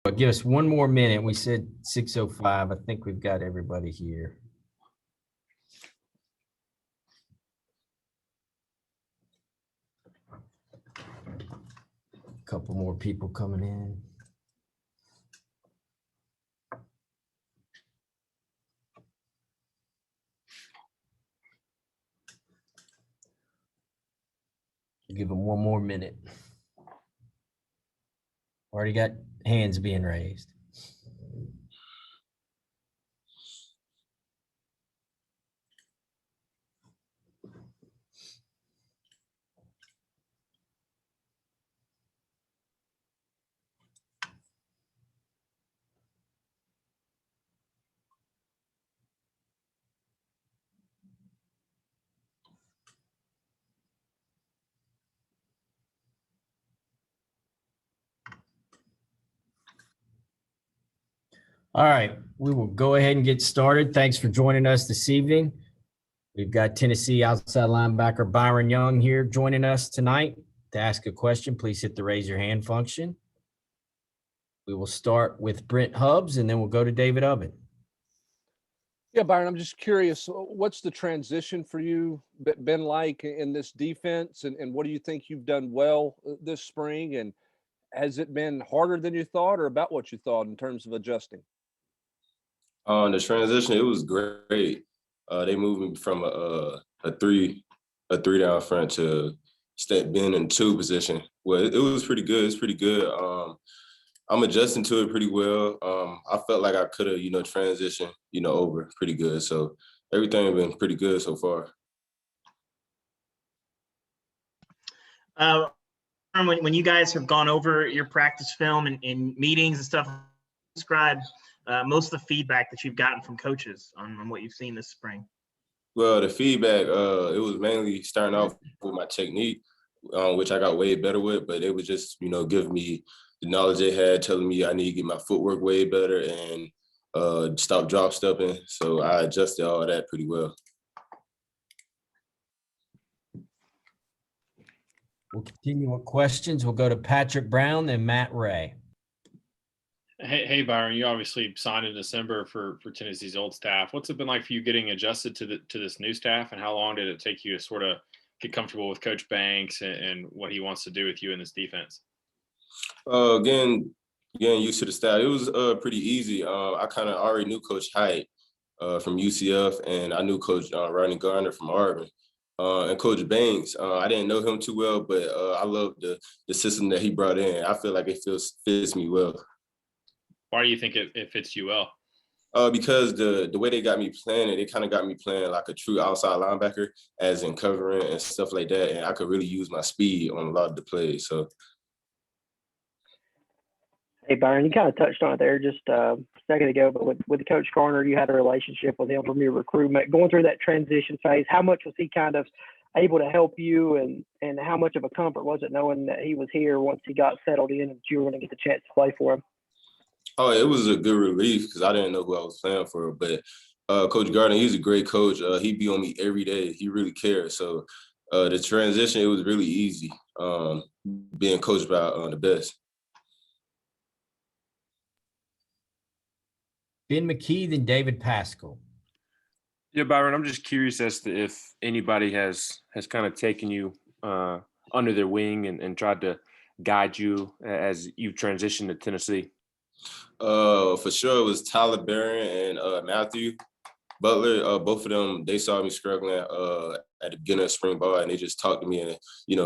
But give us one more minute. We said 6:05. I think we've got everybody here. A couple more people coming in. Give them one more minute. Already got hands being raised. All right, we will go ahead and get started. Thanks for joining us this evening. We've got Tennessee outside linebacker Byron Young here joining us tonight. To ask a question, please hit the raise your hand function. We will start with Brent Hubbs, and then we'll go to David Oven. Yeah, Byron, I'm just curious, what's the transition for you been like in this defense, and what do you think you've done well this spring? And has it been harder than you thought or about what you thought in terms of adjusting? On the transition, it was great. They moved me from a three down front to being in two position. Well, it was pretty good. It's pretty good. I'm adjusting to it pretty well. I felt like I could have, transitioned, over pretty good. So everything has been pretty good so far. When you guys have gone over your practice film and in meetings and stuff, describe most of the feedback that you've gotten from coaches on what you've seen this spring. Well, the feedback, it was mainly starting off with my technique, which I got way better with, but it was just, giving me the knowledge they had, telling me I need to get my footwork way better and stop drop stepping. So I adjusted all that pretty well. We'll continue with questions. We'll go to Patrick Brown and Matt Ray. Hey, Byron, you obviously signed in December for Tennessee's old staff. What's it been like for you getting adjusted to this new staff, and how long did it take you to sort of get comfortable with Coach Banks and what he wants to do with you in this defense? Getting used to the staff, it was pretty easy. I kind of already knew Coach Hyatt from UCF, and I knew Coach Rodney Garner from Auburn. And Coach Banks, I didn't know him too well, but I love the system that he brought in. I feel like it fits me well. Why do you think it fits you well? Because the way they got me playing it, kind of got me playing like a true outside linebacker, as in covering and stuff like that. And I could really use my speed on a lot of the plays. So. Hey, Byron, you kind of touched on it there just a second ago, but with Coach Garner, you had a relationship with him from your recruitment. Going through that transition phase, how much was he kind of able to help you, and how much of a comfort was it knowing that he was here once he got settled in and that you were going to get the chance to play for him? Oh, it was a good relief because I didn't know who I was playing for. But Coach Gardner, he's a great coach. He be on me every day. He really cares. So the transition, it was really easy being coached by the best. Ben McKee, then David Pascal. Yeah, Byron, I'm just curious as to if anybody has kind of taken you under their wing and tried to guide you as you transitioned to Tennessee. For sure, it was Tyler Barron and Matthew Butler. Both of them, they saw me struggling at the beginning of spring ball, and they just talked to me and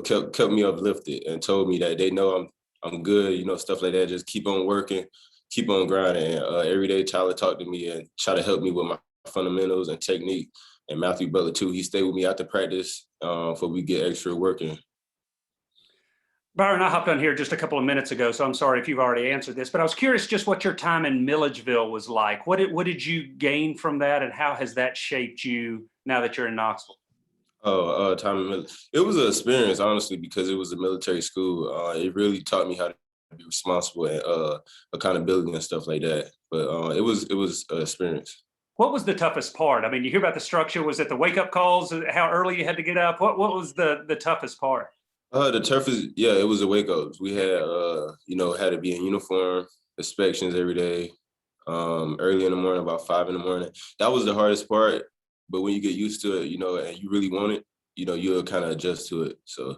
kept me uplifted and told me that they know I'm good, stuff like that. Just keep on working, keep on grinding. And every day, Tyler talked to me and try to help me with my fundamentals and technique. And Matthew Butler too. He stayed with me after practice for we get extra working. Byron, I hopped on here just a couple of minutes ago, so I'm sorry if you've already answered this, but I was curious just what your time in Milledgeville was like. What did you gain from that, and how has that shaped you now that you're in Knoxville? Time in Milledgeville. It was an experience, honestly, because it was a military school. It really taught me how to be responsible and accountability and stuff like that. But it was an experience. What was the toughest part? I mean, you hear about the structure. Was it the wake-up calls, how early you had to get up? What was the toughest part? The toughest, it was the wake ups. We had, had to be in uniform inspections every day, early in the morning, about 5 in the morning. That was the hardest part. But when you get used to it, and you really want it, you'll kind of adjust to it. So.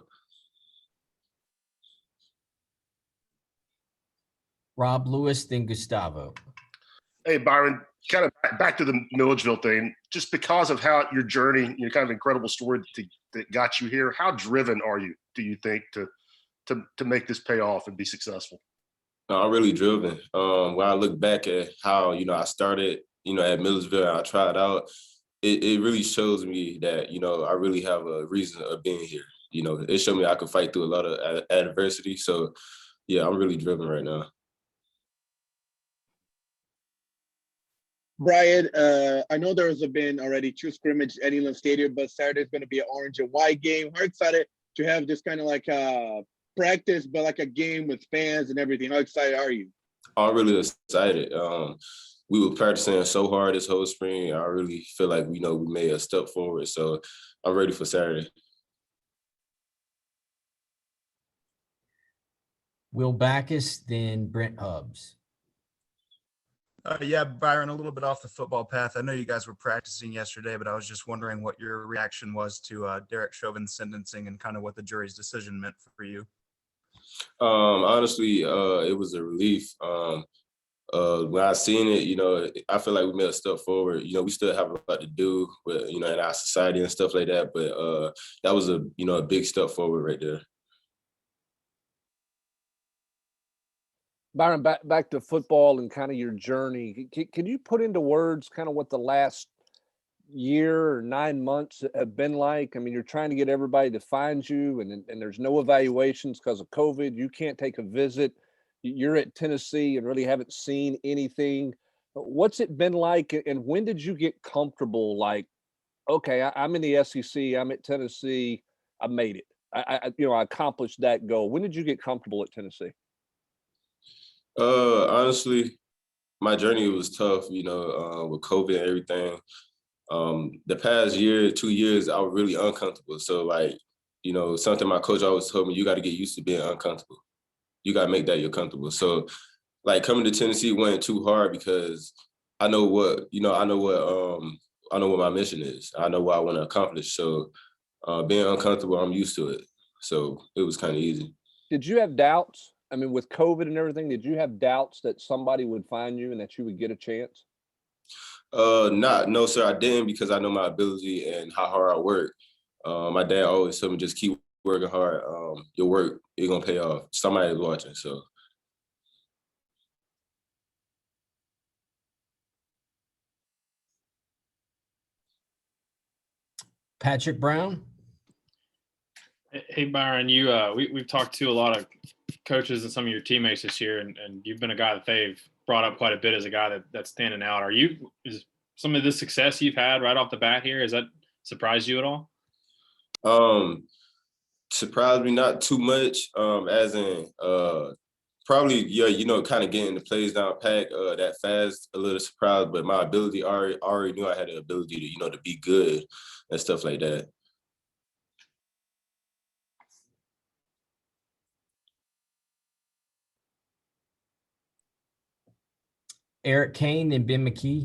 Rob Lewis, then Gustavo. Hey, Byron, kind of back to the Milledgeville thing, just because of how your journey, kind of incredible story that got you here. How driven are you, do you think, to make this pay off and be successful? No, I'm really driven. When I look back at how, I started, at Milledgeville and I tried out, it really shows me that, I really have a reason of being here. It showed me I could fight through a lot of adversity. So, yeah, I'm really driven right now. Brian, I know there's been already 2 scrimmages at Inland Stadium, but Saturday's going to be an orange and white game. How excited to have this kind of like practice, but like a game with fans and everything? How excited are you? I'm really excited. We were practicing so hard this whole spring. I really feel like we made a step forward. So I'm ready for Saturday. Will Backus, then Brent Hubbs. Yeah, Byron, a little bit off the football path. I know you guys were practicing yesterday, but I was just wondering what your reaction was to Derek Chauvin's sentencing and kind of what the jury's decision meant for you. Honestly, it was a relief. When I seen it, I feel like we made a step forward. We still have a lot to do with, in our society and stuff like that. But that was a big step forward right there. Byron, back to football and kind of your journey. Can you put into words kind of what the last year or 9 months have been like? I mean, you're trying to get everybody to find you, and there's no evaluations because of COVID. You can't take a visit. You're at Tennessee and really haven't seen anything. What's it been like, and when did you get comfortable? Like, okay, I'm in the SEC. I'm at Tennessee. I made it. I accomplished that goal. When did you get comfortable at Tennessee? Honestly, my journey was tough, with COVID and everything. The past year, 2 years, I was really uncomfortable. So something my coach always told me, you got to get used to being uncomfortable. You got to make that you're comfortable. So coming to Tennessee wasn't too hard because I know what my mission is. I know what I want to accomplish. So being uncomfortable, I'm used to it. So it was kind of easy. Did you have doubts? I mean, with COVID and everything, did you have doubts that somebody would find you and that you would get a chance? No, sir, I didn't, because I know my ability and how hard I work. My dad always told me, just keep working hard. Your work, you're gonna pay off. Somebody's watching, so. Patrick Brown. Hey, Byron, we've talked to a lot of coaches and some of your teammates this year, and you've been a guy that they've brought up quite a bit as a guy that's standing out. Is some of the success you've had right off the bat here, has that surprised you at all? Surprised me not too much, as in probably, kind of getting the plays down pack that fast, a little surprised, but my ability, I already knew I had the ability to be good and stuff like that. Eric Kane and Ben McKee.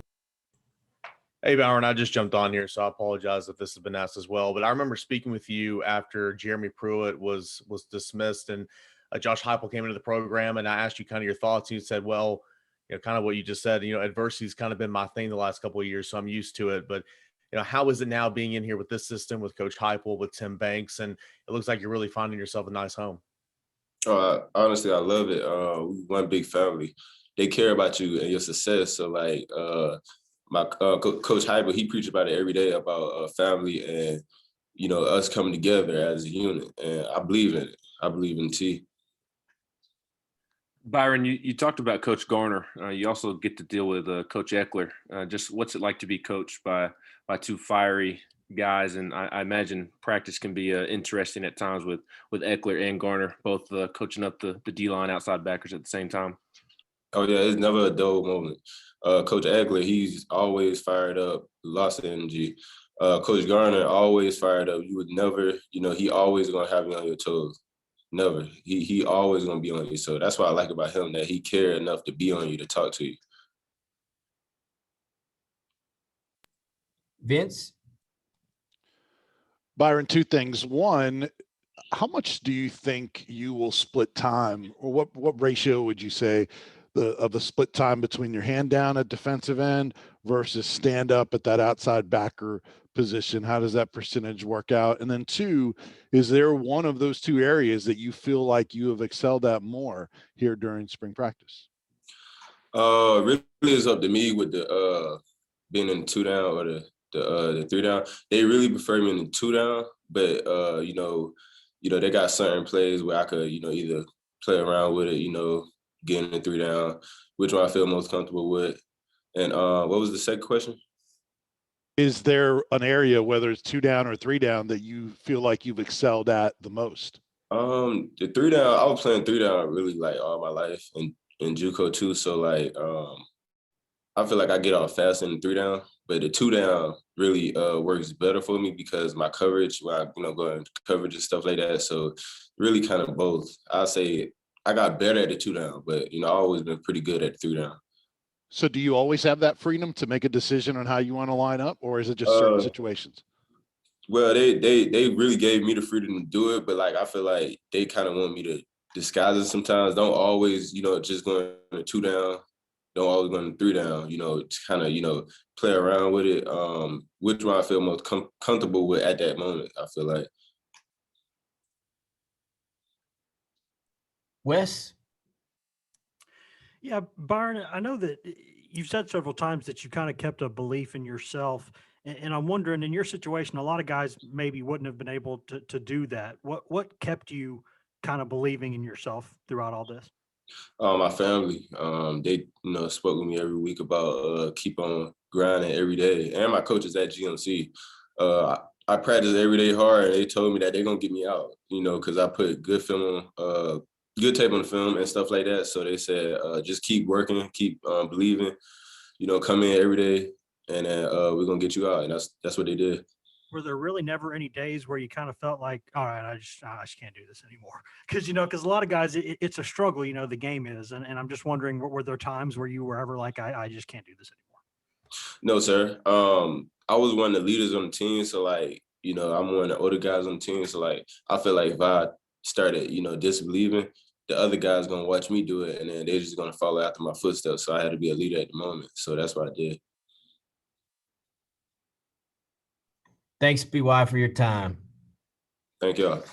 Hey, Byron, I just jumped on here, so I apologize if this has been asked as well. But I remember speaking with you after Jeremy Pruitt was dismissed and Josh Heupel came into the program, and I asked you kind of your thoughts. And you said, well, kind of what you just said, adversity's kind of been my thing the last couple of years, so I'm used to it. But, how is it now being in here with this system, with Coach Heupel, with Tim Banks? And it looks like you're really finding yourself a nice home. Honestly, I love it. We one big family. They care about you and your success. So my Coach Heupel, he preached about it every day about family and, us coming together as a unit. And I believe in it. I believe in T. Byron, you talked about Coach Garner. You also get to deal with Coach Eckler. Just what's it like to be coached by two fiery guys? And I imagine practice can be interesting at times with Eckler and Garner, both coaching up the D-line outside backers at the same time. Oh, yeah, it's never a dull moment. Coach Eckler, he's always fired up, lots of energy. Coach Garner, always fired up. You would never, he always going to have you on your toes. Never. He always gonna be on you. So that's what I like about him, that he cared enough to be on you, to talk to you. Vince? Byron, two things. One, how much do you think you will split time, or what ratio would you say of the split time between your hand down at defensive end versus stand up at that outside backer position? How does that percentage work out? And then two, is there one of those two areas that you feel like you have excelled at more here during spring practice? Really is up to me with the being in the 2 down or the 3 down. They really prefer me in the 2 down, but you know, they got certain plays where I could, either play around with it, get in the 3 down, which one I feel most comfortable with. And what was the second question? Is there an area, whether it's 2 down or 3 down, that you feel like you've excelled at the most? The 3 down, I was playing 3 down really like all my life, and in JUCO too. So like, I feel like I get off fast in the 3 down, but the 2 down really works better for me because my coverage, when I go into coverage and stuff like that. So really kind of both. I'll say I got better at the 2 down, but I've always been pretty good at the 3 down. So do you always have that freedom to make a decision on how you want to line up, or is it just certain situations? Well, they really gave me the freedom to do it, but like I feel like they kind of want me to disguise it sometimes. Don't always, just going to 2 down. Don't always go to 3 down. Just kind of play around with it. Which one I feel most comfortable with at that moment. I feel like. Wes? Yeah, Byron, I know that you've said several times that you kind of kept a belief in yourself. And I'm wondering, in your situation, a lot of guys maybe wouldn't have been able to do that. What kept you kind of believing in yourself throughout all this? My family, they spoke with me every week about keep on grinding every day, and my coaches at GMC. I practice every day hard, and they told me that they're gonna get me out, because I put good film on, good tape on the film and stuff like that. So they said just keep working, keep believing, come in every day, and then we're gonna get you out, and that's what they did. Were there really never any days where you kind of felt like, all right, I just can't do this anymore? Because a lot of guys, it's a struggle, the game is. And I'm just wondering, were there times where you were ever like, I just can't do this anymore? No, sir. I was one of the leaders on the team. So like, I'm one of the older guys on the team. So like, I feel like if I started, disbelieving, the other guys going to watch me do it. And then they're just going to follow after my footsteps. So I had to be a leader at the moment. So that's what I did. Thanks, BY, for your time. Thank y'all.